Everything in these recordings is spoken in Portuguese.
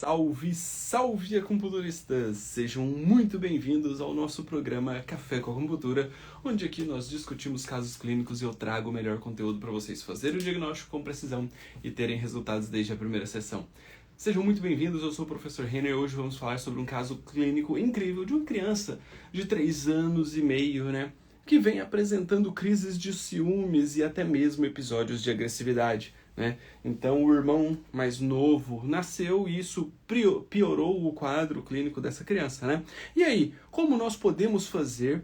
Salve, salve acupunturistas! Sejam muito bem-vindos ao nosso programa Café com Acupuntura, onde aqui nós discutimos casos clínicos e eu trago o melhor conteúdo para vocês fazerem o diagnóstico com precisão e terem resultados desde a primeira sessão. Sejam muito bem-vindos, eu sou o professor Renner e hoje vamos falar sobre um caso clínico incrível de uma criança de 3 anos e meio, que vem apresentando crises de ciúmes e até mesmo episódios de agressividade. Então o irmão mais novo nasceu e isso piorou o quadro clínico dessa criança. E aí, como nós podemos fazer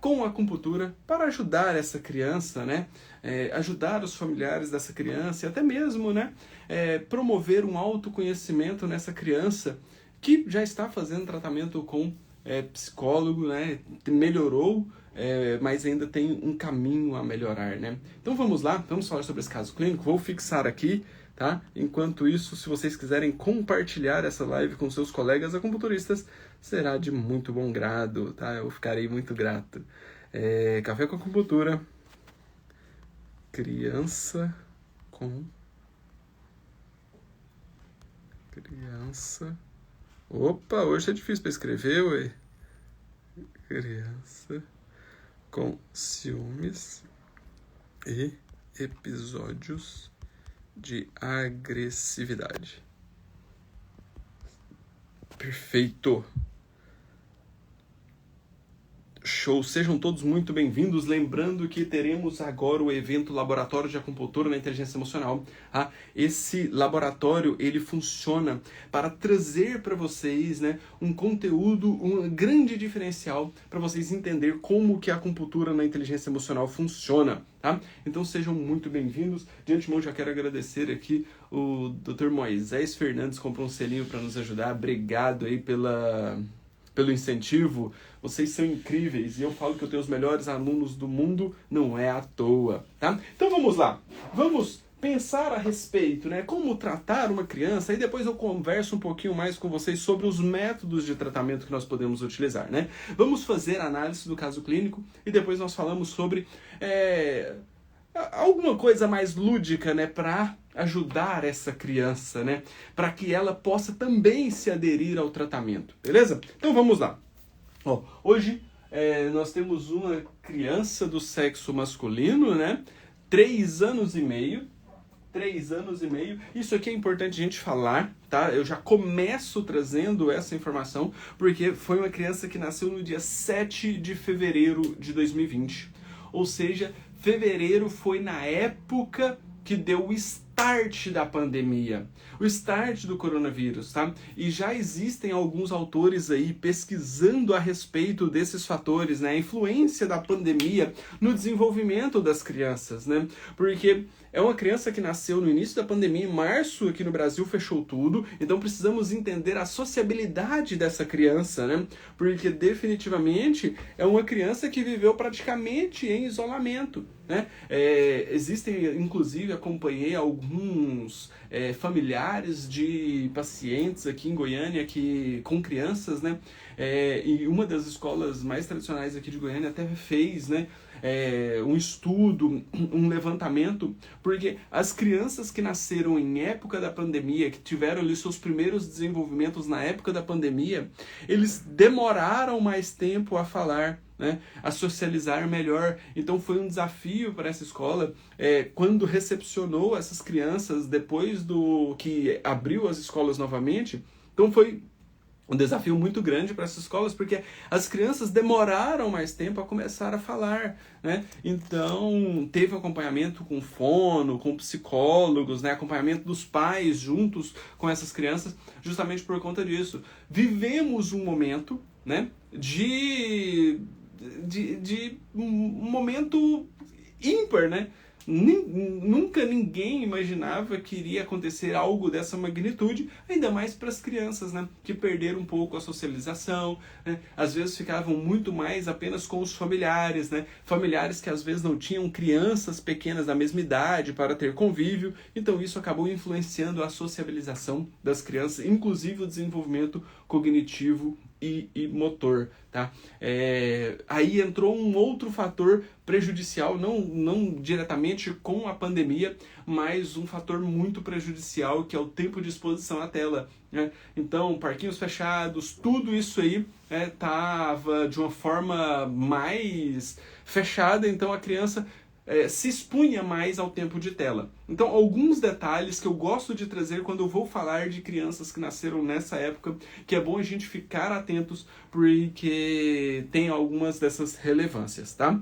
com a acupuntura para ajudar essa criança, ajudar os familiares dessa criança e até mesmo promover um autoconhecimento nessa criança que já está fazendo tratamento com psicólogo, melhorou, mas ainda tem um caminho a melhorar, Então vamos lá, vamos falar sobre esse caso clínico, vou fixar aqui, tá? Enquanto isso, se vocês quiserem compartilhar essa live com seus colegas acupunturistas, será de muito bom grado, tá? Eu ficarei muito grato. Café com Acupuntura, criança. Opa, hoje é difícil para escrever, ué. Criança com ciúmes e episódios de agressividade. Perfeito! Show! Sejam todos muito bem-vindos. Lembrando que teremos agora o evento Laboratório de Acupuntura na Inteligência Emocional. Esse laboratório, ele funciona para trazer para vocês um conteúdo, um grande diferencial para vocês entenderem como que a acupuntura na inteligência emocional funciona. Então sejam muito bem-vindos. De antemão já quero agradecer aqui o Dr. Moisés Fernandes, comprou um selinho para nos ajudar. Obrigado aí pelo incentivo, vocês são incríveis e eu falo que eu tenho os melhores alunos do mundo, não é à toa, tá? Então vamos lá, vamos pensar a respeito, como tratar uma criança e depois eu converso um pouquinho mais com vocês sobre os métodos de tratamento que nós podemos utilizar, Vamos fazer a análise do caso clínico e depois nós falamos sobre alguma coisa mais lúdica, para ajudar essa criança, para que ela possa também se aderir ao tratamento, beleza? Então vamos lá. Hoje nós temos uma criança do sexo masculino, 3 anos e meio. 3 anos e meio. Isso aqui é importante a gente falar, tá? Eu já começo trazendo essa informação, porque foi uma criança que nasceu no dia 7 de fevereiro de 2020. Ou seja, fevereiro foi na época que deu o start da pandemia, o start do coronavírus, tá? E já existem alguns autores aí pesquisando a respeito desses fatores, a influência da pandemia no desenvolvimento das crianças, Porque é uma criança que nasceu no início da pandemia, em março aqui no Brasil fechou tudo, então precisamos entender a sociabilidade dessa criança, Porque definitivamente é uma criança que viveu praticamente em isolamento, Existem, inclusive, acompanhei alguns familiares de pacientes aqui em Goiânia com crianças, e uma das escolas mais tradicionais aqui de Goiânia até fez, um estudo, um levantamento, porque as crianças que nasceram em época da pandemia, que tiveram ali seus primeiros desenvolvimentos na época da pandemia, eles demoraram mais tempo a falar, a socializar melhor. Então foi um desafio para essa escola, quando recepcionou essas crianças depois do que abriu as escolas novamente. Então foi um desafio muito grande para essas escolas, porque as crianças demoraram mais tempo a começar a falar, Então, teve acompanhamento com fono, com psicólogos, acompanhamento dos pais juntos com essas crianças, justamente por conta disso. Vivemos um momento, de um momento ímpar, Nunca ninguém imaginava que iria acontecer algo dessa magnitude, ainda mais para as crianças, que perderam um pouco a socialização, às vezes ficavam muito mais apenas com os familiares, familiares que às vezes não tinham crianças pequenas da mesma idade para ter convívio, então isso acabou influenciando a sociabilização das crianças, inclusive o desenvolvimento cognitivo e motor, tá? Aí entrou um outro fator prejudicial, não diretamente com a pandemia, mas um fator muito prejudicial, que é o tempo de exposição à tela, né? Então, parquinhos fechados, tudo isso aí tava de uma forma mais fechada, então a criança se expunha mais ao tempo de tela. Então, alguns detalhes que eu gosto de trazer quando eu vou falar de crianças que nasceram nessa época, que é bom a gente ficar atentos, porque tem algumas dessas relevâncias, tá?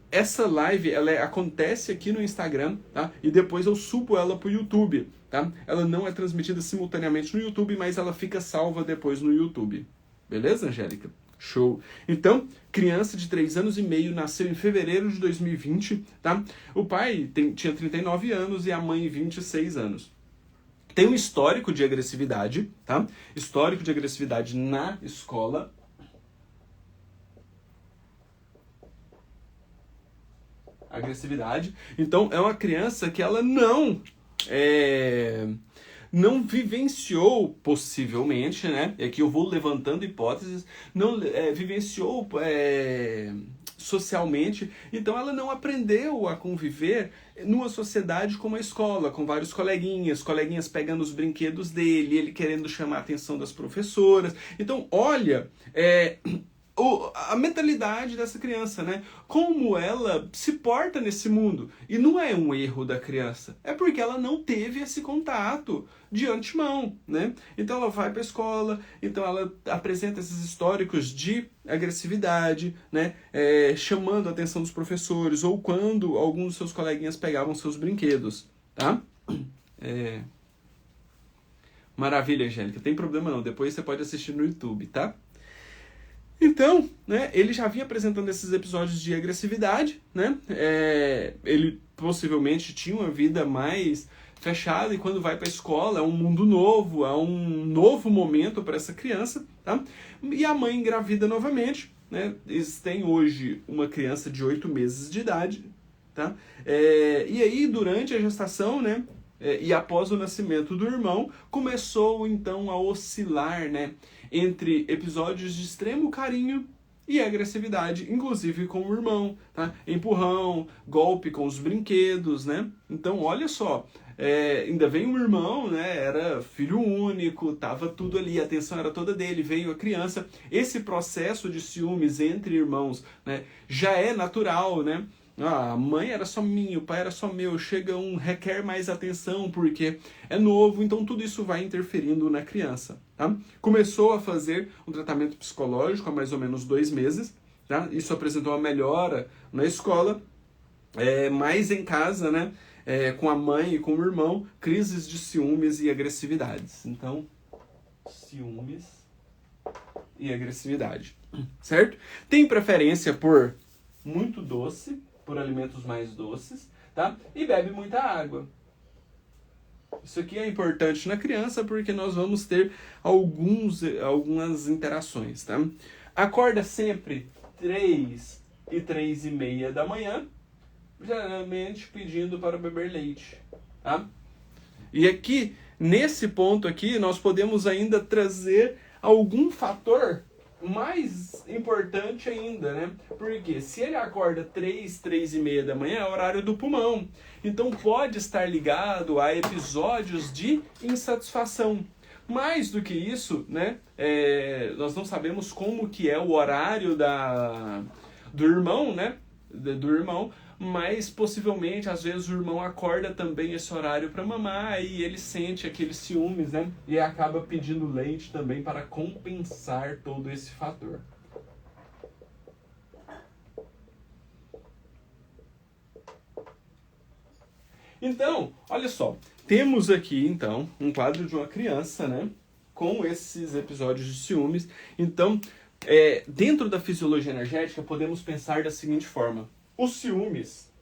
Essa live, ela acontece aqui no Instagram, tá? E depois eu subo ela pro YouTube, tá? Ela não é transmitida simultaneamente no YouTube, mas ela fica salva depois no YouTube. Beleza, Angélica? Show. Então, criança de 3 anos e meio, nasceu em fevereiro de 2020, tá? O pai tinha 39 anos e a mãe 26 anos. Tem um histórico de agressividade, tá? Histórico de agressividade na escola. Agressividade. Então, é uma criança que ela não vivenciou, possivelmente, né? É que eu vou levantando hipóteses, não vivenciou socialmente, então ela não aprendeu a conviver numa sociedade como a escola, com vários coleguinhas pegando os brinquedos dele, ele querendo chamar a atenção das professoras. Então, olha, a mentalidade dessa criança, né? Como ela se porta nesse mundo. E não é um erro da criança, é porque ela não teve esse contato de antemão, né? Então ela vai para a escola, então ela apresenta esses históricos de agressividade, né? Chamando a atenção dos professores, ou quando alguns dos seus coleguinhas pegavam seus brinquedos, tá? Maravilha, Angélica. Tem problema não, depois você pode assistir no YouTube, tá? Então, né, ele já vinha apresentando esses episódios de agressividade, né? Ele possivelmente tinha uma vida mais fechada, e quando vai para a escola é um mundo novo, é um novo momento para essa criança, tá? E a mãe engravida novamente, né? Eles têm hoje uma criança de 8 meses de idade, tá? E aí, durante a gestação, né? E após o nascimento do irmão, começou então a oscilar, né, entre episódios de extremo carinho e agressividade, inclusive com o irmão, tá? Empurrão, golpe com os brinquedos, né? Então, olha só, ainda vem um irmão, né? Era filho único, tava tudo ali, a atenção era toda dele, veio a criança. Esse processo de ciúmes entre irmãos, né, já é natural, né? A mãe era só minha, o pai era só meu, requer mais atenção porque é novo, então tudo isso vai interferindo na criança, tá? Começou a fazer um tratamento psicológico há mais ou menos 2 meses, tá? Isso apresentou uma melhora na escola, mas em casa, né, com a mãe e com o irmão, crises de ciúmes e agressividades. Então, ciúmes e agressividade, certo? Tem preferência por muito doce, por alimentos mais doces, tá? E bebe muita água. Isso aqui é importante na criança porque nós vamos ter algumas interações, tá? Acorda sempre 3 e 3:30 da manhã, geralmente pedindo para beber leite, tá? E aqui, nesse ponto aqui, nós podemos ainda trazer algum fator mais importante ainda, né? Porque se ele acorda 3:30 da manhã, é o horário do pulmão. Então pode estar ligado a episódios de insatisfação. Mais do que isso, né? Nós não sabemos como que é o horário do irmão, né? Do irmão, mas possivelmente, às vezes, o irmão acorda também esse horário para mamar e ele sente aqueles ciúmes, né? E acaba pedindo leite também para compensar todo esse fator. Então, olha só, temos aqui, então, um quadro de uma criança, né? Com esses episódios de ciúmes. Então, dentro da fisiologia energética, podemos pensar da seguinte forma. Os ciúmes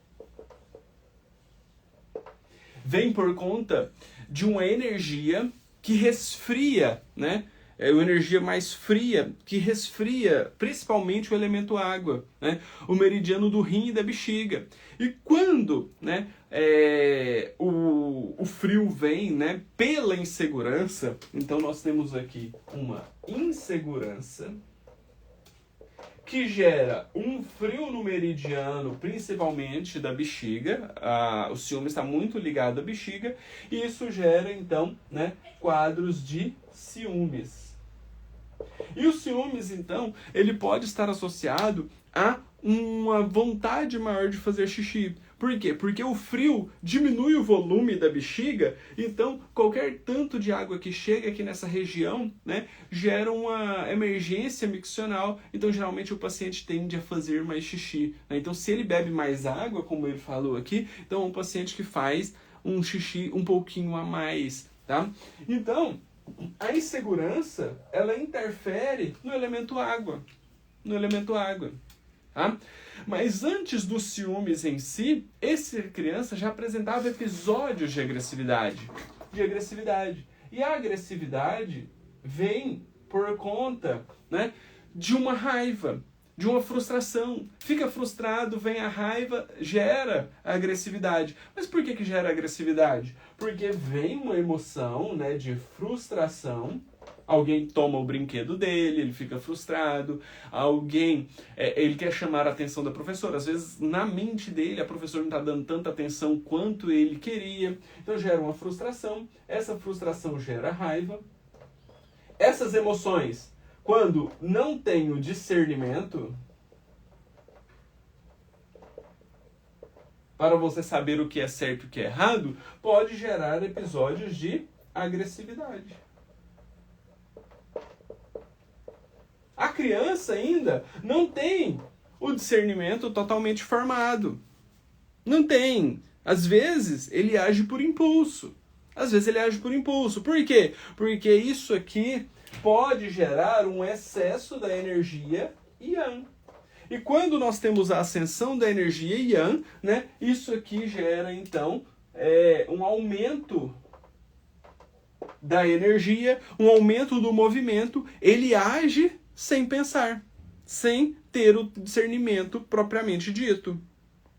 vem por conta de uma energia que resfria, né, é uma energia mais fria, que resfria principalmente o elemento água, né? O meridiano do rim e da bexiga. E quando, né, o frio vem, né, pela insegurança, então nós temos aqui uma insegurança que gera um frio no meridiano, principalmente da bexiga. O ciúme está muito ligado à bexiga, e isso gera, então, né, quadros de ciúmes. E o ciúmes, então, ele pode estar associado a uma vontade maior de fazer xixi. Por quê? Porque o frio diminui o volume da bexiga, então qualquer tanto de água que chega aqui nessa região, né, gera uma emergência miccional, então geralmente o paciente tende a fazer mais xixi, né? Então se ele bebe mais água, como ele falou aqui, então é um paciente que faz um xixi um pouquinho a mais, tá? Então, a insegurança, ela interfere no elemento água, tá? Mas antes dos ciúmes em si, essa criança já apresentava episódios de agressividade. E a agressividade vem por conta, né, de uma raiva, de uma frustração. Fica frustrado, vem a raiva, gera a agressividade. Mas por que gera agressividade? Porque vem uma emoção, né, de frustração. Alguém toma o brinquedo dele, ele fica frustrado. Alguém, ele quer chamar a atenção da professora. Às vezes, na mente dele, a professora não está dando tanta atenção quanto ele queria. Então, gera uma frustração. Essa frustração gera raiva. Essas emoções, quando não tem o discernimento para você saber o que é certo e o que é errado, pode gerar episódios de agressividade. A criança ainda não tem o discernimento totalmente formado. Não tem. Às vezes, ele age por impulso. Por quê? Porque isso aqui pode gerar um excesso da energia Yang. E quando nós temos a ascensão da energia Yang, né, isso aqui gera, então, um aumento da energia, um aumento do movimento. Ele age sem pensar, sem ter o discernimento propriamente dito,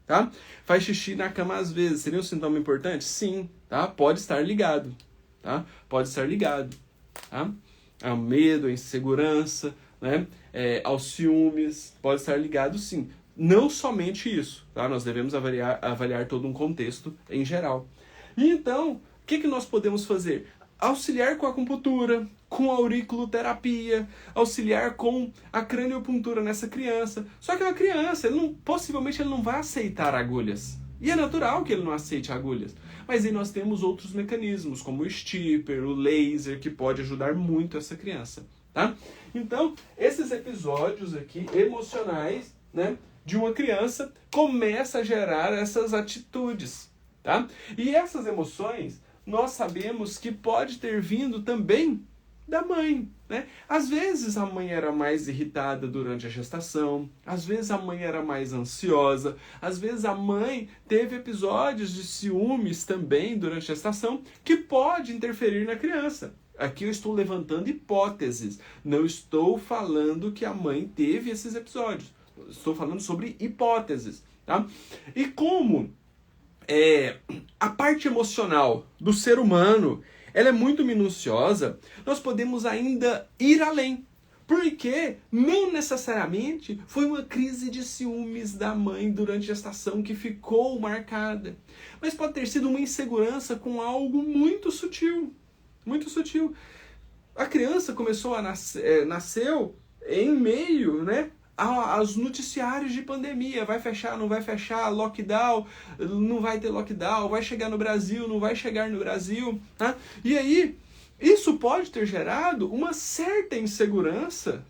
tá? Faz xixi na cama às vezes, seria um sintoma importante? Sim, tá? Pode estar ligado, tá? Tá? Ao medo, à insegurança, né? Aos ciúmes, pode estar ligado sim. Não somente isso, tá? Nós devemos avaliar todo um contexto em geral. E então, o que nós podemos fazer? Auxiliar com a acupuntura, com a auriculoterapia, auxiliar com a craniopuntura nessa criança. Só que uma criança, possivelmente ele não vai aceitar agulhas. E é natural que ele não aceite agulhas. Mas aí nós temos outros mecanismos, como o stipper, o laser, que pode ajudar muito essa criança, tá? Então, esses episódios aqui emocionais, né, de uma criança começa a gerar essas atitudes, tá? E essas emoções, nós sabemos que pode ter vindo também da mãe, né? Às vezes a mãe era mais irritada durante a gestação, às vezes a mãe era mais ansiosa, às vezes a mãe teve episódios de ciúmes também durante a gestação, que pode interferir na criança. Aqui eu estou levantando hipóteses, não estou falando que a mãe teve esses episódios, estou falando sobre hipóteses, tá? E como a parte emocional do ser humano, ela é muito minuciosa, nós podemos ainda ir além. Porque não necessariamente foi uma crise de ciúmes da mãe durante a gestação que ficou marcada. Mas pode ter sido uma insegurança com algo muito sutil. Muito sutil. A criança começou a nasceu em meio, né, aos noticiários de pandemia. Vai fechar, não vai fechar, lockdown, não vai ter lockdown, vai chegar no Brasil, não vai chegar no Brasil, tá? E aí, isso pode ter gerado uma certa insegurança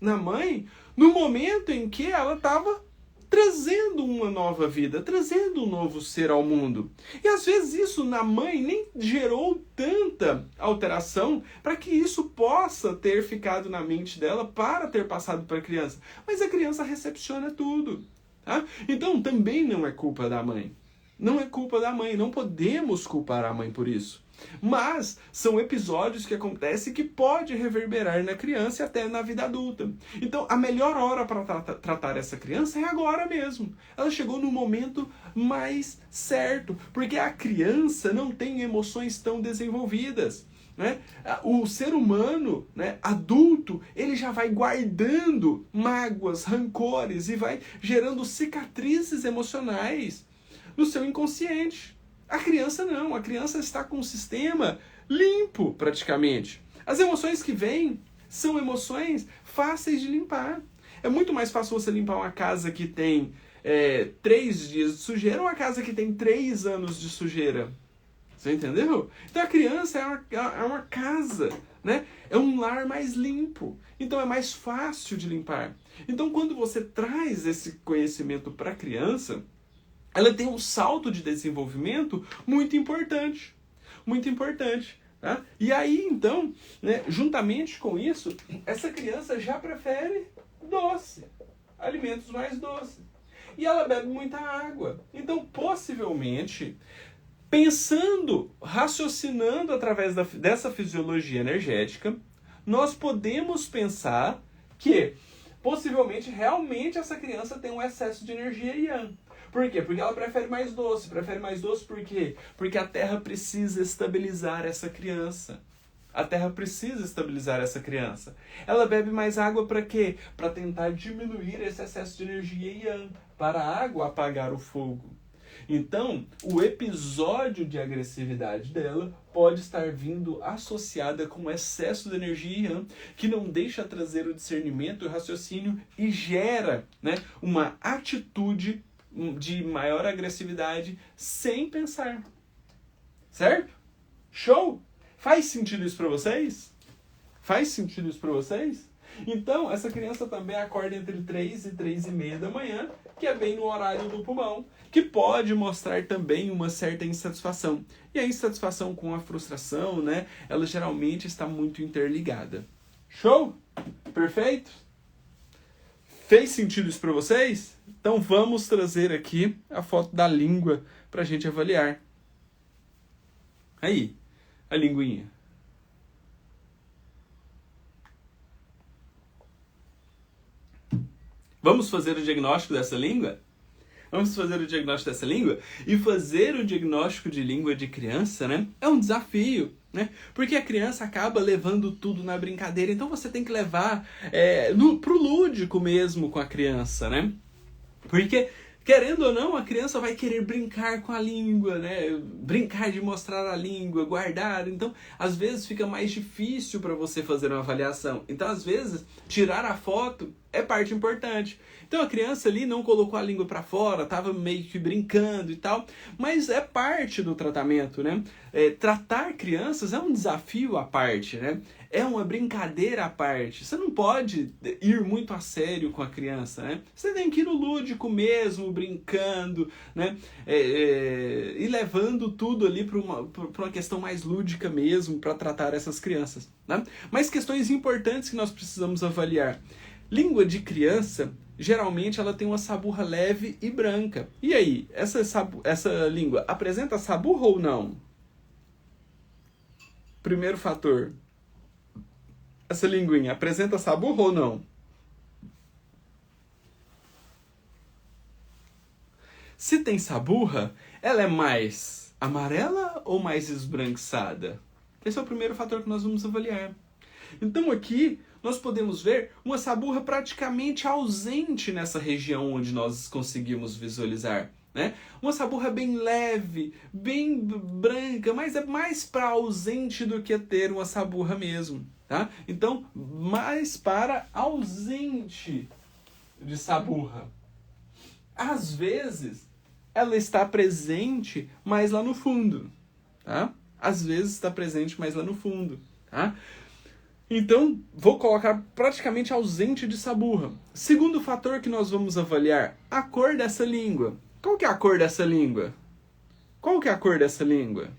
na mãe no momento em que ela estava trazendo uma nova vida, trazendo um novo ser ao mundo. E às vezes isso na mãe nem gerou tanta alteração para que isso possa ter ficado na mente dela para ter passado para a criança. Mas a criança recepciona tudo, tá? Então também não é culpa da mãe. Não é culpa da mãe, não podemos culpar a mãe por isso. Mas são episódios que acontecem que pode reverberar na criança e até na vida adulta. Então, a melhor hora para tratar essa criança é agora mesmo. Ela chegou no momento mais certo, porque a criança não tem emoções tão desenvolvidas. Né? O ser humano, né, adulto, ele já vai guardando mágoas, rancores e vai gerando cicatrizes emocionais no seu inconsciente. A criança não, a criança está com um sistema limpo praticamente. As emoções que vêm são emoções fáceis de limpar. É muito mais fácil você limpar uma casa que tem 3 dias de sujeira ou uma casa que tem 3 anos de sujeira. Você entendeu? Então a criança é uma casa, né? É um lar mais limpo. Então é mais fácil de limpar. Então quando você traz esse conhecimento para a criança, ela tem um salto de desenvolvimento muito importante. Muito importante. Tá? E aí, então, né, juntamente com isso, essa criança já prefere doce. Alimentos mais doces. E ela bebe muita água. Então, possivelmente, pensando, raciocinando através dessa fisiologia energética, nós podemos pensar que, possivelmente, realmente essa criança tem um excesso de energia yang. Por quê? Porque ela prefere mais doce. Prefere mais doce por quê? Porque a Terra precisa estabilizar essa criança. A Terra precisa estabilizar essa criança. Ela bebe mais água para quê? Para tentar diminuir esse excesso de energia yang. Para a água apagar o fogo. Então, o episódio de agressividade dela pode estar vindo associada com excesso de energia yang, que não deixa trazer o discernimento e o raciocínio e gera, né, uma atitude de maior agressividade sem pensar. Certo? Show? Faz sentido isso para vocês? Faz sentido isso para vocês? Então, essa criança também acorda entre 3 e 3:30 da manhã, que é bem no horário do pulmão, que pode mostrar também uma certa insatisfação. E a insatisfação com a frustração, né, ela geralmente está muito interligada. Show? Perfeito? Fez sentido isso para vocês? Então vamos trazer aqui a foto da língua para a gente avaliar. Aí, a linguinha. Vamos fazer o diagnóstico dessa língua? Vamos fazer o diagnóstico dessa língua? E fazer o diagnóstico de língua de criança, né? É um desafio, né? Porque a criança acaba levando tudo na brincadeira. Então você tem que levar pro lúdico mesmo com a criança, né? Porque, querendo ou não, a criança vai querer brincar com a língua, né? Brincar de mostrar a língua, guardar. Então, às vezes fica mais difícil para você fazer uma avaliação. Então, às vezes, tirar a foto é parte importante. Então, a criança ali não colocou a língua para fora, estava meio que brincando e tal, mas é parte do tratamento, né? Tratar crianças é um desafio à parte, né? É uma brincadeira à parte. Você não pode ir muito a sério com a criança, né? Você tem que ir no lúdico mesmo, brincando, né? E levando tudo ali para uma questão mais lúdica mesmo, para tratar essas crianças, né? Mas questões importantes que nós precisamos avaliar. Língua de criança, geralmente ela tem uma saburra leve e branca. E aí, essa língua apresenta saburra ou não? Primeiro fator. Essa linguinha apresenta saburra ou não? Se tem saburra, ela é mais amarela ou mais esbranquiçada? Esse é o primeiro fator que nós vamos avaliar. Então aqui nós podemos ver uma saburra praticamente ausente nessa região onde nós conseguimos visualizar, né? Uma saburra bem leve, bem branca, mas é mais para ausente do que ter uma saburra mesmo, tá? Então, mais para ausente de saburra. Às vezes, ela está presente mais lá no fundo, tá? Às vezes está presente mais lá no fundo, tá? Então, vou colocar praticamente ausente de saburra. Segundo fator que nós vamos avaliar, a cor dessa língua. Qual que é a cor dessa língua? Qual que é a cor dessa língua?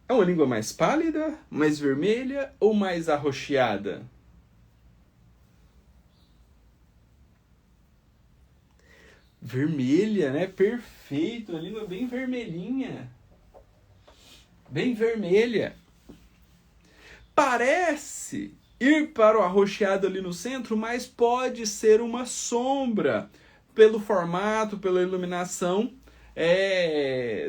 É uma língua mais pálida, mais vermelha ou mais arroxeada? Vermelha, né? Perfeito, a língua bem vermelhinha. Bem vermelha. Parece ir para o arroxeado ali no centro, mas pode ser uma sombra pelo formato, pela iluminação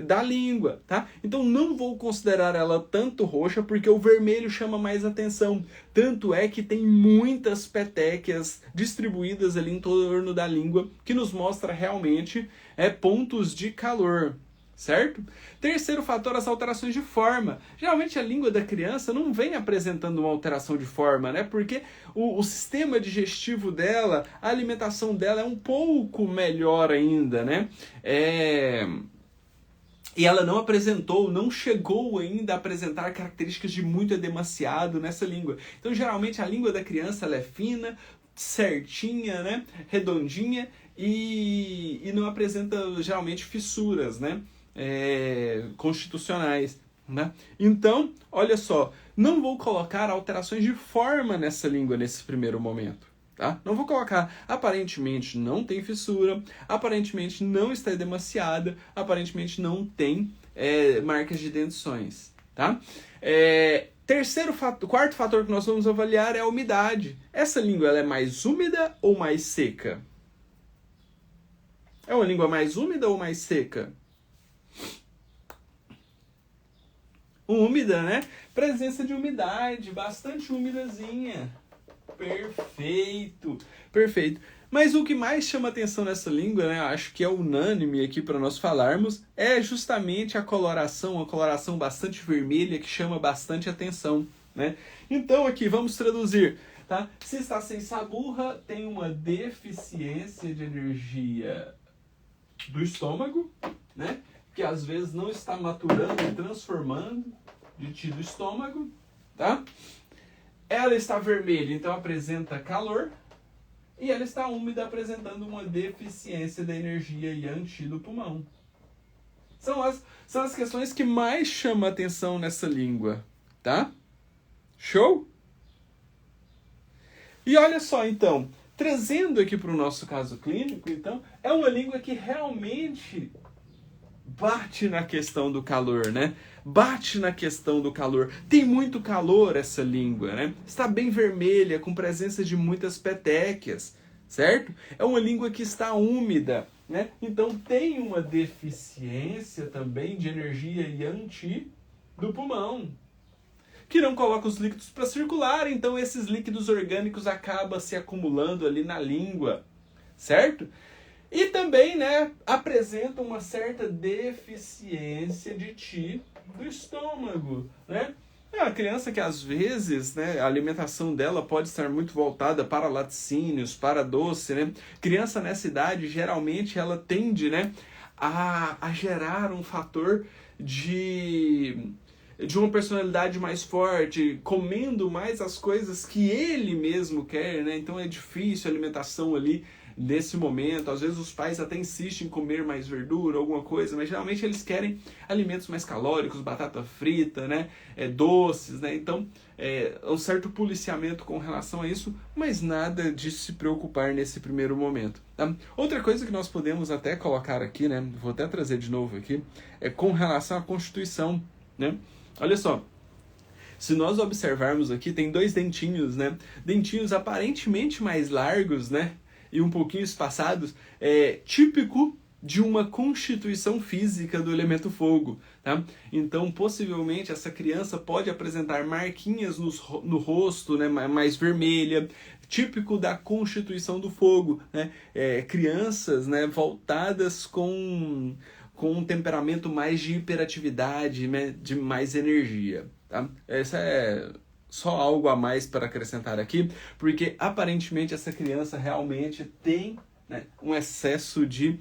da língua, tá? Então não vou considerar ela tanto roxa, porque o vermelho chama mais atenção. Tanto é que tem muitas petequias distribuídas ali em torno da língua, que nos mostra realmente pontos de calor. Certo? Terceiro fator, as alterações de forma. Geralmente a língua da criança não vem apresentando uma alteração de forma, né? Porque o sistema digestivo dela, a alimentação dela é um pouco melhor ainda, né? E ela não apresentou, não chegou ainda a apresentar características de muito demasiado nessa língua. Então, geralmente, a língua da criança ela é fina, certinha, né? Redondinha e não apresenta, geralmente, fissuras, né? Constitucionais, né? Então, olha só, não vou colocar alterações de forma nessa língua nesse primeiro momento, tá? Não vou colocar, aparentemente não tem fissura, aparentemente não está demasiada, aparentemente não tem marcas de dentições, tá? Quarto fator que nós vamos avaliar é a umidade. Essa língua ela é mais úmida ou mais seca? É uma língua mais úmida ou mais seca? Úmida, né? Presença de umidade, bastante umidazinha. Perfeito, perfeito. Mas o que mais chama atenção nessa língua, né? Acho que é unânime aqui para nós falarmos, é justamente a coloração, uma coloração bastante vermelha que chama bastante atenção, né? Então aqui vamos traduzir, tá? Se está sem saburra, tem uma deficiência de energia do estômago, né? Que às vezes não está maturando e transformando de ti do estômago, tá? Ela está vermelha, então apresenta calor, e ela está úmida, apresentando uma deficiência da energia Yang do pulmão. São as questões que mais chamam a atenção nessa língua, tá? Show? E olha só, então, trazendo aqui para o nosso caso clínico, então, é uma língua que realmente bate na questão do calor, né? Bate na questão do calor. Tem muito calor essa língua, né? Está bem vermelha, com presença de muitas petequias, certo? É uma língua que está úmida, né? Então tem uma deficiência também de energia Yang do pulmão, que não coloca os líquidos para circular, então esses líquidos orgânicos acabam se acumulando ali na língua, certo? E também, né, apresenta uma certa deficiência de Qi do estômago, né? É uma criança que às vezes, né, a alimentação dela pode estar muito voltada para laticínios, para doce, né? Criança nessa idade, geralmente ela tende, né, a gerar um fator de uma personalidade mais forte, comendo mais as coisas que ele mesmo quer, né? Então é difícil a alimentação ali nesse momento. Às vezes os pais até insistem em comer mais verdura, alguma coisa, mas geralmente eles querem alimentos mais calóricos, batata frita, né? Doces, né? Então, um certo policiamento com relação a isso, mas nada de se preocupar nesse primeiro momento, tá? Outra coisa que nós podemos até colocar aqui, né? Vou até trazer de novo aqui, é com relação à Constituição, né? Olha só, se nós observarmos aqui, tem dois dentinhos, né? Dentinhos aparentemente mais largos, né? E um pouquinho espaçados, típico de uma constituição física do elemento fogo, tá? Então, possivelmente, essa criança pode apresentar marquinhas no rosto, né? Mais vermelha, típico da constituição do fogo, né? Crianças, né? Voltadas com um temperamento mais de hiperatividade, né? De mais energia, tá? Essa é só algo a mais para acrescentar aqui, porque aparentemente essa criança realmente tem, né, um excesso de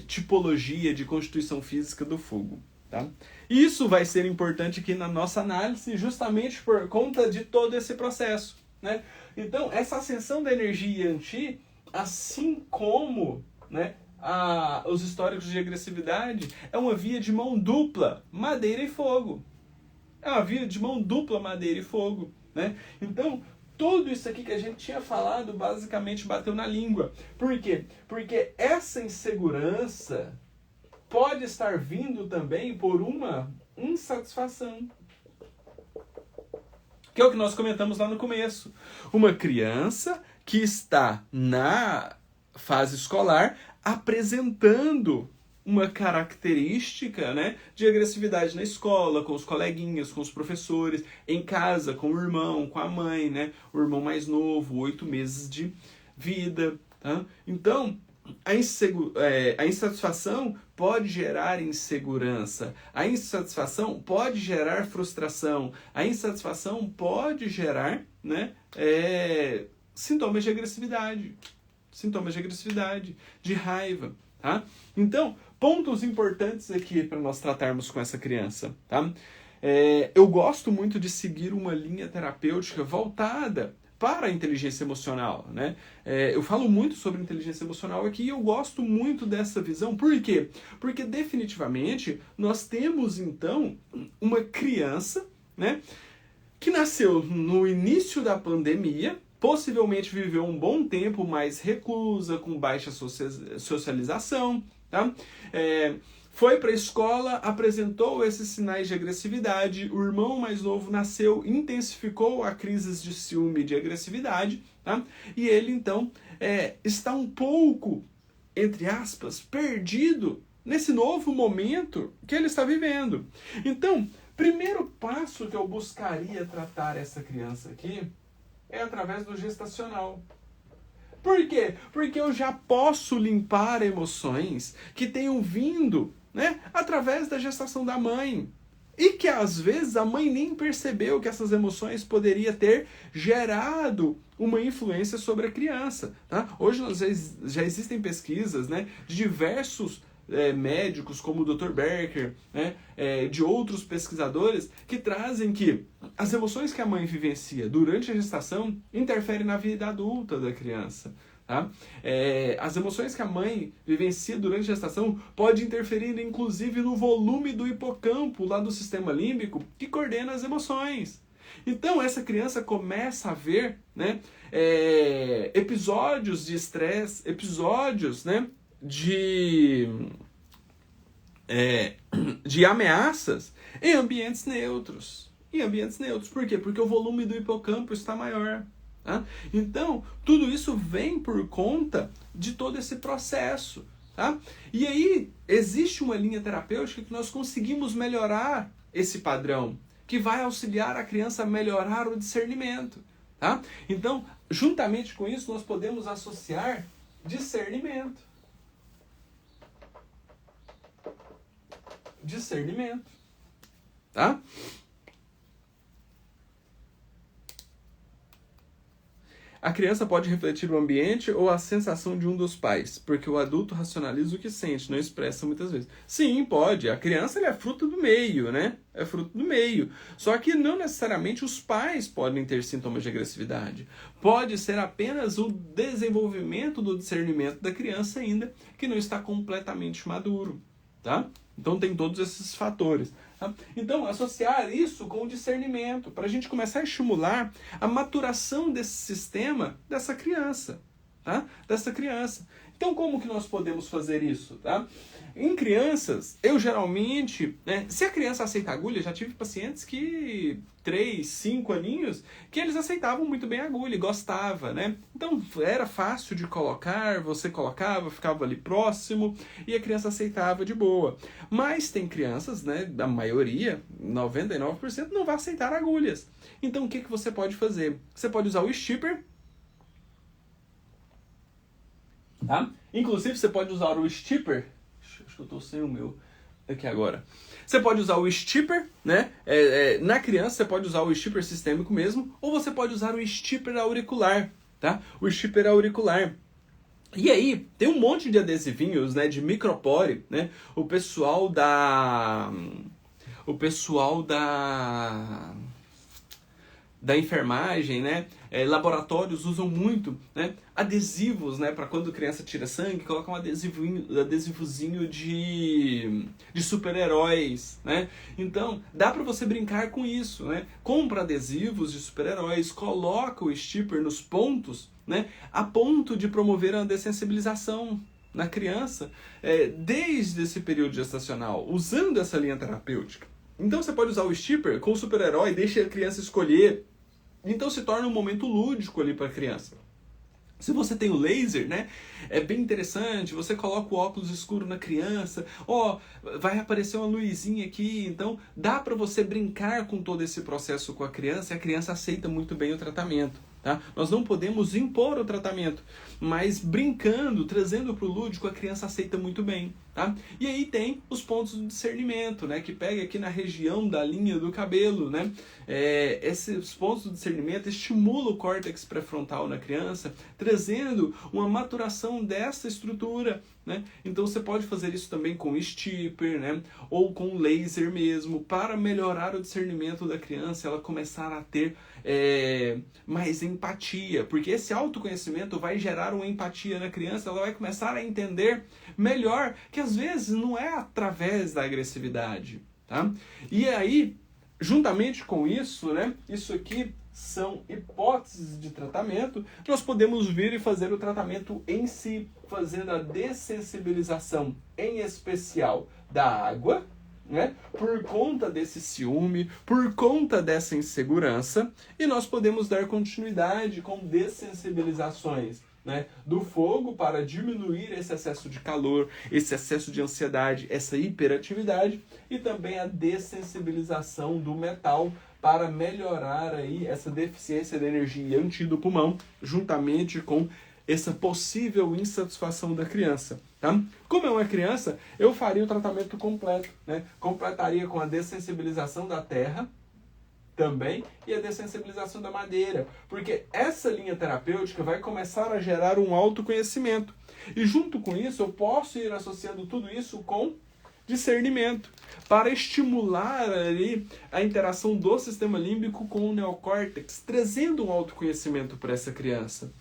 tipologia de constituição física do fogo, tá? Isso vai ser importante aqui na nossa análise justamente por conta de todo esse processo, né? Então, essa ascensão da energia Yang, assim como, né, os históricos de agressividade, é uma via de mão dupla, madeira e fogo. É uma via de mão dupla, madeira e fogo, né? Então, tudo isso aqui que a gente tinha falado basicamente bateu na língua. Por quê? Porque essa insegurança pode estar vindo também por uma insatisfação. Que é o que nós comentamos lá no começo. Uma criança que está na fase escolar apresentando uma característica, né, de agressividade na escola, com os coleguinhas, com os professores, em casa, com o irmão, com a mãe, né, o irmão mais novo, 8 meses de vida. Tá? Então, a insatisfação pode gerar insegurança, a insatisfação pode gerar frustração, a insatisfação pode gerar, né, sintomas de agressividade, de raiva. Tá? Então, pontos importantes aqui para nós tratarmos com essa criança. Tá? Eu gosto muito de seguir uma linha terapêutica voltada para a inteligência emocional, né? Eu falo muito sobre inteligência emocional aqui e eu gosto muito dessa visão. Por quê? Porque definitivamente nós temos então uma criança, né, que nasceu no início da pandemia, possivelmente viveu um bom tempo mais reclusa, com baixa socialização, tá? Foi para a escola, apresentou esses sinais de agressividade, o irmão mais novo nasceu, intensificou a crise de ciúme e de agressividade, tá? E ele então está um pouco, entre aspas, perdido nesse novo momento que ele está vivendo. Então, primeiro passo que eu buscaria tratar essa criança aqui é através do gestacional. Por quê? Porque eu já posso limpar emoções que tenham vindo, né, através da gestação da mãe. E que às vezes a mãe nem percebeu que essas emoções poderiam ter gerado uma influência sobre a criança. Tá? Hoje já existem pesquisas, né, de diversos médicos, como o Dr. Berker, né, de outros pesquisadores, que trazem que as emoções que a mãe vivencia durante a gestação interferem na vida adulta da criança. Tá? As emoções que a mãe vivencia durante a gestação podem interferir, inclusive, no volume do hipocampo, lá do sistema límbico, que coordena as emoções. Então, essa criança começa a ver, né, episódios de estresse, episódios, né, de ameaças em ambientes neutros. Por quê? Porque o volume do hipocampo está maior. Tá? Então, tudo isso vem por conta de todo esse processo. Tá? E aí, existe uma linha terapêutica que nós conseguimos melhorar esse padrão, que vai auxiliar a criança a melhorar o discernimento. Tá? Então, juntamente com isso, nós podemos associar discernimento. Tá? A criança pode refletir o ambiente ou a sensação de um dos pais, porque o adulto racionaliza o que sente, não expressa muitas vezes. Sim, pode. A criança é fruto do meio, né? É fruto do meio. Só que não necessariamente os pais podem ter sintomas de agressividade. Pode ser apenas o desenvolvimento do discernimento da criança ainda, que não está completamente maduro, tá? Então tem todos esses fatores. Tá? Então, associar isso com o discernimento, para a gente começar a estimular a maturação desse sistema dessa criança. Tá? Então, como que nós podemos fazer isso? Tá? Em crianças, eu geralmente, né, se a criança aceita agulha, já tive pacientes que 3, 5 aninhos, que eles aceitavam muito bem a agulha e gostava, né? Então era fácil de colocar, você colocava, ficava ali próximo e a criança aceitava de boa. Mas tem crianças, né, a maioria, 99%, não vai aceitar agulhas. Então o que você pode fazer? Você pode usar o stipper. Tá? Inclusive você pode usar o stipper. Acho que eu estou sem o meu aqui agora. Você pode usar o stipper, né? Na criança você pode usar o stipper sistêmico mesmo, ou você pode usar o stipper auricular, tá? O stipper auricular. E aí, tem um monte de adesivinhos, né, de micropore, né? O pessoal da da enfermagem, né? Laboratórios usam muito, né, adesivos, né, para quando a criança tira sangue, coloca um adesivozinho de super-heróis, né? Então, dá para você brincar com isso, né? Compra adesivos de super-heróis, coloca o stipper nos pontos, né, a ponto de promover a dessensibilização na criança, desde esse período gestacional, usando essa linha terapêutica. Então você pode usar o stipper com o super-herói, deixa a criança escolher. Então se torna um momento lúdico ali para a criança. Se você tem o laser, né, é bem interessante, você coloca o óculos escuro na criança, vai aparecer uma luzinha aqui, então dá para você brincar com todo esse processo com a criança e a criança aceita muito bem o tratamento. Tá? Nós não podemos impor o tratamento, mas brincando, trazendo para o lúdico, a criança aceita muito bem. Tá? E aí tem os pontos de discernimento, né, que pega aqui na região da linha do cabelo. Né? Esses pontos de discernimento estimulam o córtex pré-frontal na criança, trazendo uma maturação dessa estrutura. Né? Então você pode fazer isso também com stipper, né, ou com laser mesmo, para melhorar o discernimento da criança, ela começar a ter mais empatia, porque esse autoconhecimento vai gerar uma empatia na criança, ela vai começar a entender melhor que às vezes não é através da agressividade, tá? E aí, juntamente com isso, né, isso aqui são hipóteses de tratamento, nós podemos vir e fazer o tratamento em si, fazendo a dessensibilização, em especial da água, né, por conta desse ciúme, por conta dessa insegurança, e nós podemos dar continuidade com dessensibilizações, né, do fogo para diminuir esse excesso de calor, esse excesso de ansiedade, essa hiperatividade, e também a dessensibilização do metal para melhorar aí essa deficiência de energia do pulmão, juntamente com essa possível insatisfação da criança. Tá? Como é uma criança, eu faria o tratamento completo, né? Completaria com a dessensibilização da terra também e a dessensibilização da madeira, porque essa linha terapêutica vai começar a gerar um autoconhecimento. E junto com isso, eu posso ir associando tudo isso com discernimento, para estimular ali a interação do sistema límbico com o neocórtex, trazendo um autoconhecimento para essa criança,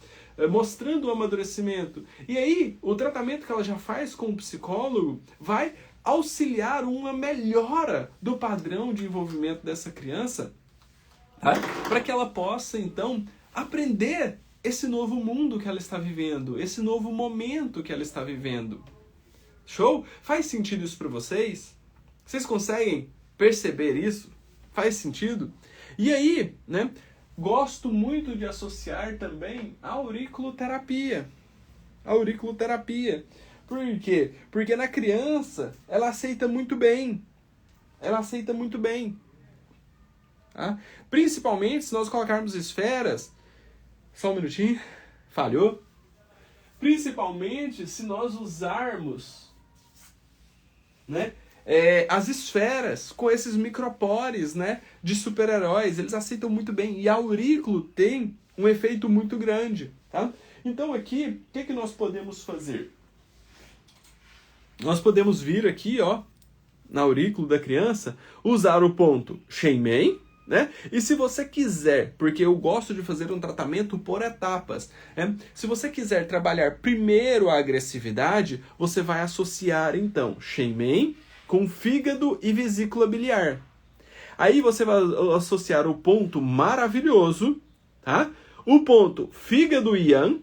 mostrando o amadurecimento. E aí, o tratamento que ela já faz com o psicólogo vai auxiliar uma melhora do padrão de envolvimento dessa criança, tá? Para que ela possa, então, aprender esse novo mundo que ela está vivendo, esse novo momento que ela está vivendo. Show? Faz sentido isso para vocês? Vocês conseguem perceber isso? Faz sentido? E aí, né? Gosto muito de associar também a auriculoterapia. A auriculoterapia. Por quê? Porque na criança, ela aceita muito bem. Ela aceita muito bem. Tá? Principalmente se nós colocarmos esferas. Só um minutinho. Falhou. Principalmente se nós usarmos, né, as esferas com esses micropores, né, de super-heróis, eles aceitam muito bem. E a aurículo tem um efeito muito grande. Tá? Então aqui, o que nós podemos fazer? Nós podemos vir aqui, ó, na aurículo da criança, usar o ponto Shenmen, né? E se você quiser, porque eu gosto de fazer um tratamento por etapas, né? Se você quiser trabalhar primeiro a agressividade, você vai associar então Shenmen com fígado e vesícula biliar. Aí você vai associar o ponto maravilhoso, tá? O ponto fígado yang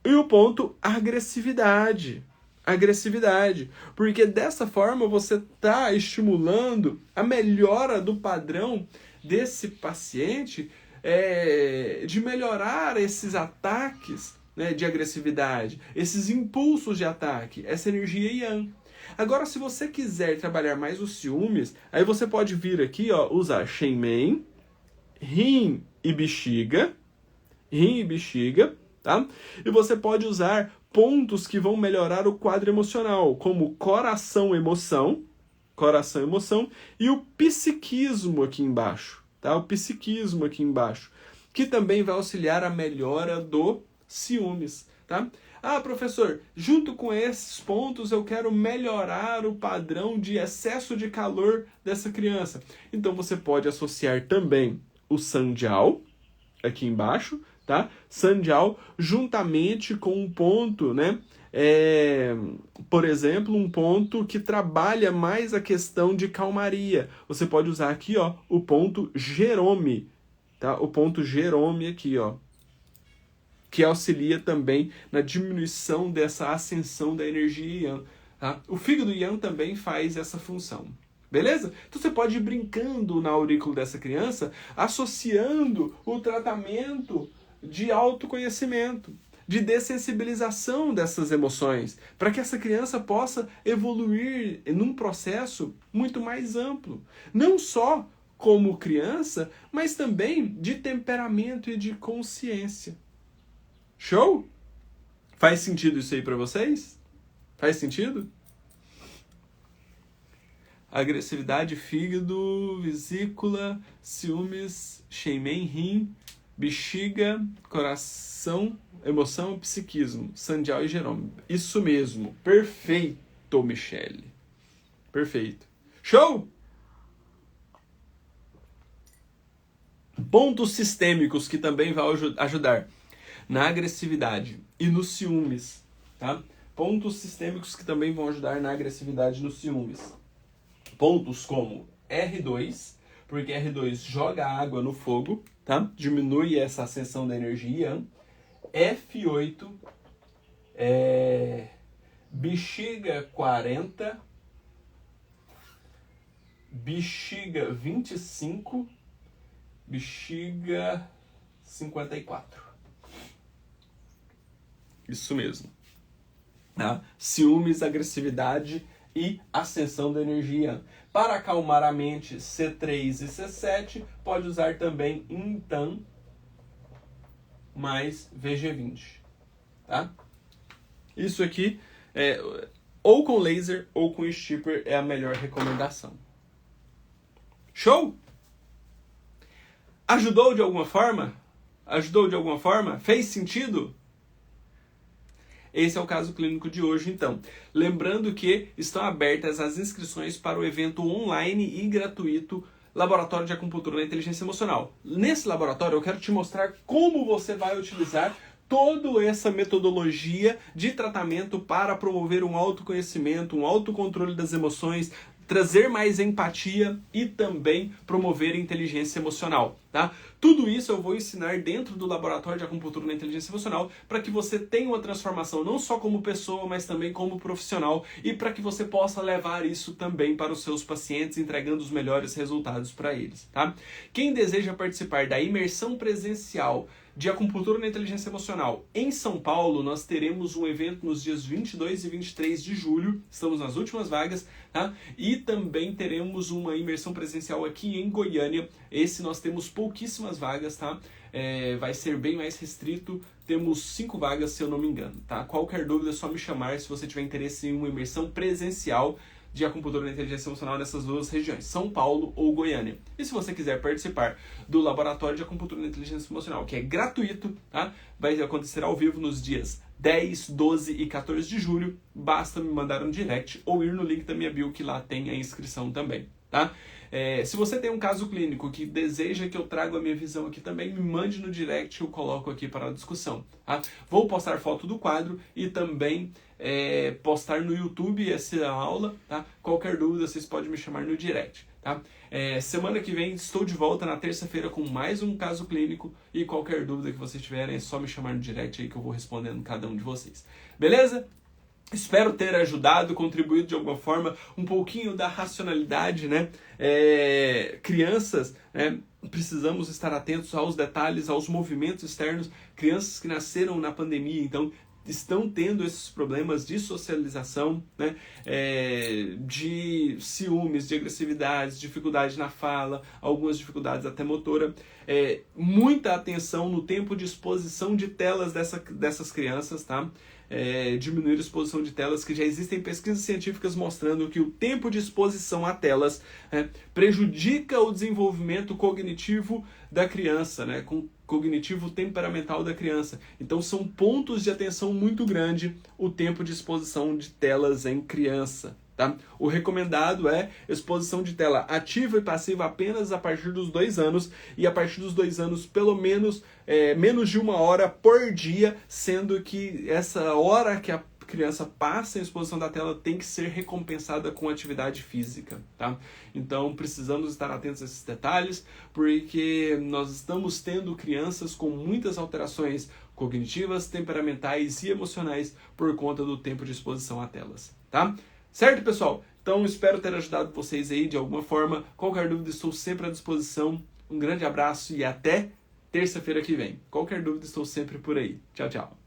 e o ponto agressividade. Agressividade, porque dessa forma você está estimulando a melhora do padrão desse paciente, de melhorar esses ataques, né, de agressividade, esses impulsos de ataque, essa energia yang. Agora, se você quiser trabalhar mais os ciúmes, aí você pode vir aqui, ó, usar Shenmen, rim e bexiga, tá? E você pode usar pontos que vão melhorar o quadro emocional, como coração-emoção, e o psiquismo aqui embaixo, tá? O psiquismo aqui embaixo, que também vai auxiliar a melhora do ciúmes, tá? Ah, professor, junto com esses pontos eu quero melhorar o padrão de excesso de calor dessa criança. Então você pode associar também o Sanjiao, aqui embaixo, tá? Sanjiao, juntamente com um ponto, né? Por exemplo, um ponto que trabalha mais a questão de calmaria. Você pode usar aqui, ó, o ponto Jerome, tá? O ponto Jerome aqui, ó, que auxilia também na diminuição dessa ascensão da energia Yang. Tá? O fígado Yang também faz essa função. Beleza? Então você pode ir brincando na aurícula dessa criança, associando o tratamento de autoconhecimento, de dessensibilização dessas emoções, para que essa criança possa evoluir num processo muito mais amplo. Não só como criança, mas também de temperamento e de consciência. Show? Faz sentido isso aí para vocês? Faz sentido? Agressividade, fígado, vesícula, ciúmes, Sheimen, rim, bexiga, coração, emoção, psiquismo, Sanjiao e Jerome. Isso mesmo. Perfeito, Michele. Perfeito. Show? Pontos sistêmicos que também vão ajudar na agressividade e nos ciúmes, tá? Pontos sistêmicos que também vão ajudar na agressividade e nos ciúmes. Pontos como R2, porque R2 joga água no fogo, tá? Diminui essa ascensão da energia. F8, bexiga 40, bexiga 25, bexiga 54. Isso mesmo. Tá? Ciúmes, agressividade e ascensão da energia. Para acalmar a mente, C3 e C7, pode usar também Intan mais VG20. Tá? Isso aqui, ou com laser ou com stipper, é a melhor recomendação. Show? Ajudou de alguma forma? Ajudou de alguma forma? Fez sentido? Esse é o caso clínico de hoje, então. Lembrando que estão abertas as inscrições para o evento online e gratuito Laboratório de Acupuntura da Inteligência Emocional. Nesse laboratório eu quero te mostrar como você vai utilizar toda essa metodologia de tratamento para promover um autoconhecimento, um autocontrole das emoções, trazer mais empatia e também promover inteligência emocional, tá? Tudo isso eu vou ensinar dentro do Laboratório de Acupuntura na Inteligência Emocional para que você tenha uma transformação não só como pessoa, mas também como profissional e para que você possa levar isso também para os seus pacientes, entregando os melhores resultados para eles, tá? Quem deseja participar da imersão presencial de Acupuntura na Inteligência Emocional em São Paulo, nós teremos um evento nos dias 22 e 23 de julho, estamos nas últimas vagas, tá? E também teremos uma imersão presencial aqui em Goiânia. Esse nós temos pouquíssimas vagas, tá? Vai ser bem mais restrito, temos 5 vagas se eu não me engano, tá? Qualquer dúvida é só me chamar se você tiver interesse em uma imersão presencial de acupuntura na inteligência emocional nessas duas regiões, São Paulo ou Goiânia. E se você quiser participar do Laboratório de Acupuntura na Inteligência Emocional, que é gratuito, tá? Vai acontecer ao vivo nos dias 10, 12 e 14 de julho, basta me mandar um direct ou ir no link da minha bio que lá tem a inscrição também, tá? Se você tem um caso clínico que deseja que eu traga a minha visão aqui também, me mande no direct, eu coloco aqui para a discussão, tá? Vou postar foto do quadro e também postar no YouTube essa aula, tá? Qualquer dúvida vocês podem me chamar no direct, tá? Semana que vem estou de volta na terça-feira com mais um caso clínico e qualquer dúvida que vocês tiverem é só me chamar no direct aí que eu vou respondendo cada um de vocês. Beleza? Espero ter ajudado, contribuído de alguma forma, um pouquinho da racionalidade, né? Crianças, né? Precisamos estar atentos aos detalhes, aos movimentos externos. Crianças que nasceram na pandemia, então estão tendo esses problemas de socialização, né? De ciúmes, de agressividade, dificuldade na fala, algumas dificuldades até motora. Muita atenção no tempo de exposição de telas dessas crianças, tá? Diminuir a exposição de telas, que já existem pesquisas científicas mostrando que o tempo de exposição a telas prejudica o desenvolvimento cognitivo da criança, né? Cognitivo temperamental da criança. Então são pontos de atenção muito grande o tempo de exposição de telas em criança, Tá? O recomendado é exposição de tela ativa e passiva apenas a partir dos 2 anos, e a partir dos 2 anos, pelo menos menos de 1 hora por dia, sendo que essa hora que a criança passa em exposição da tela tem que ser recompensada com atividade física, tá? Então precisamos estar atentos a esses detalhes, porque nós estamos tendo crianças com muitas alterações cognitivas, temperamentais e emocionais por conta do tempo de exposição a telas, tá? Certo, pessoal? Então espero ter ajudado vocês aí de alguma forma. Qualquer dúvida, estou sempre à disposição. Um grande abraço e até terça-feira que vem. Qualquer dúvida, estou sempre por aí. Tchau, tchau.